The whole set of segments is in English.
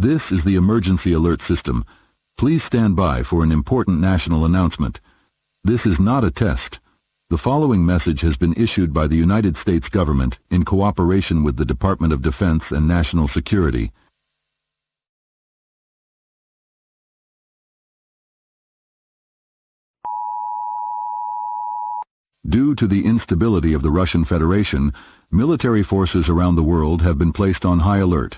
This is the emergency alert system. Please stand by for an important national announcement. This is not a test. The following message has been issued by the United States government in cooperation with the Department of Defense and National Security. Due to the instability of the Russian Federation, military forces around the world have been placed on high alert.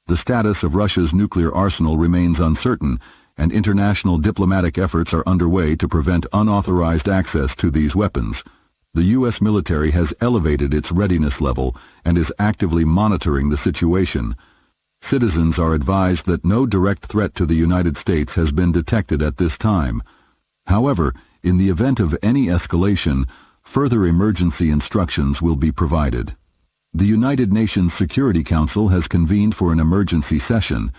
The status of Russia's nuclear arsenal remains uncertain, and international diplomatic efforts are underway to prevent unauthorized access to these weapons. The U.S. military has elevated its readiness level and is actively monitoring the situation. Citizens are advised that no direct threat to the United States has been detected at this time. However, in the event of any escalation, further emergency instructions will be provided. The United Nations Security Council has convened for an emergency session.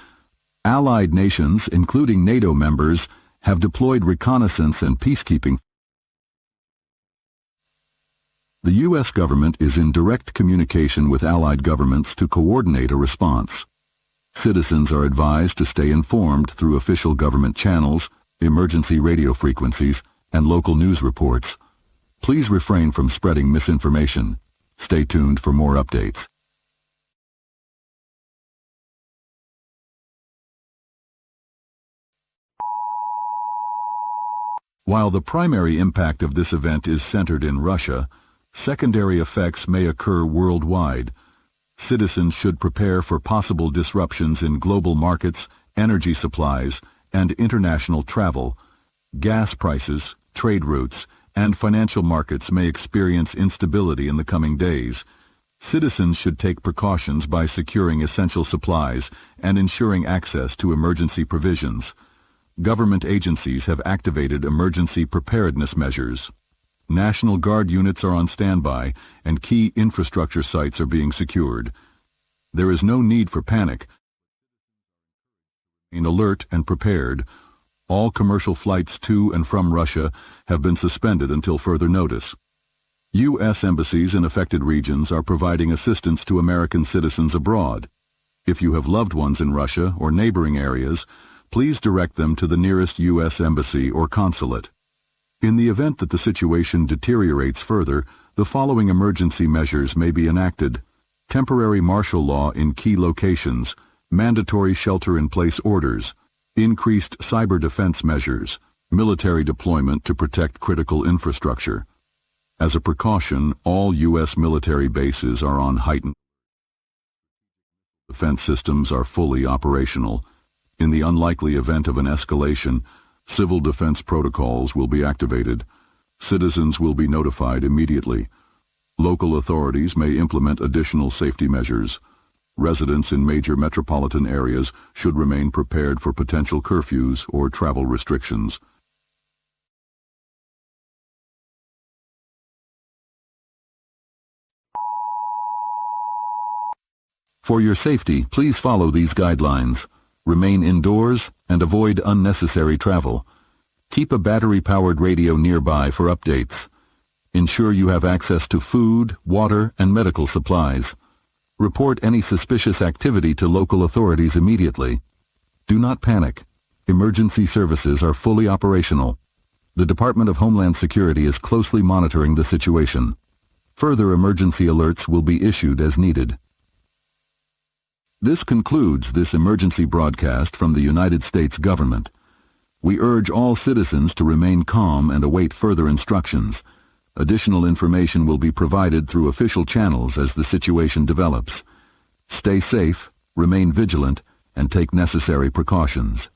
Allied nations, including NATO members, have deployed reconnaissance and peacekeeping. The U.S. government is in direct communication with allied governments to coordinate a response. Citizens are advised to stay informed through official government channels, emergency radio frequencies, and local news reports. Please refrain from spreading misinformation. Stay tuned for more updates. While the primary impact of this event is centered in Russia, secondary effects may occur worldwide. Citizens should prepare for possible disruptions in global markets, energy supplies, and international travel. Gas prices, trade routes, and financial markets may experience instability in the coming days. Citizens should take precautions by securing essential supplies and ensuring access to emergency provisions. Government agencies have activated emergency preparedness measures. National Guard units are on standby, and key infrastructure sites are being secured. There is no need for panic. Remain alert and prepared. All commercial flights to and from Russia have been suspended until further notice. U.S. embassies in affected regions are providing assistance to American citizens abroad. If you have loved ones in Russia or neighboring areas, please direct them to the nearest U.S. embassy or consulate. In the event that the situation deteriorates further, the following emergency measures may be enacted: temporary martial law in key locations, mandatory shelter-in-place orders, increased cyber defense measures, military deployment to protect critical infrastructure. As a precaution, all U.S. military bases are on heightened defense systems are fully operational. In the unlikely event of an escalation, civil defense protocols will be activated. Citizens will be notified immediately. Local authorities may implement additional safety measures. Residents in major metropolitan areas should remain prepared for potential curfews or travel restrictions. For your safety, please follow these guidelines. Remain indoors and avoid unnecessary travel. Keep a battery-powered radio nearby for updates. Ensure you have access to food, water, and medical supplies. Report any suspicious activity to local authorities immediately. Do not panic. Emergency services are fully operational. The Department of Homeland Security is closely monitoring the situation. Further emergency alerts will be issued as needed. This concludes this emergency broadcast from the United States government. We urge all citizens to remain calm and await further instructions. Additional information will be provided through official channels as the situation develops. Stay safe, remain vigilant, and take necessary precautions.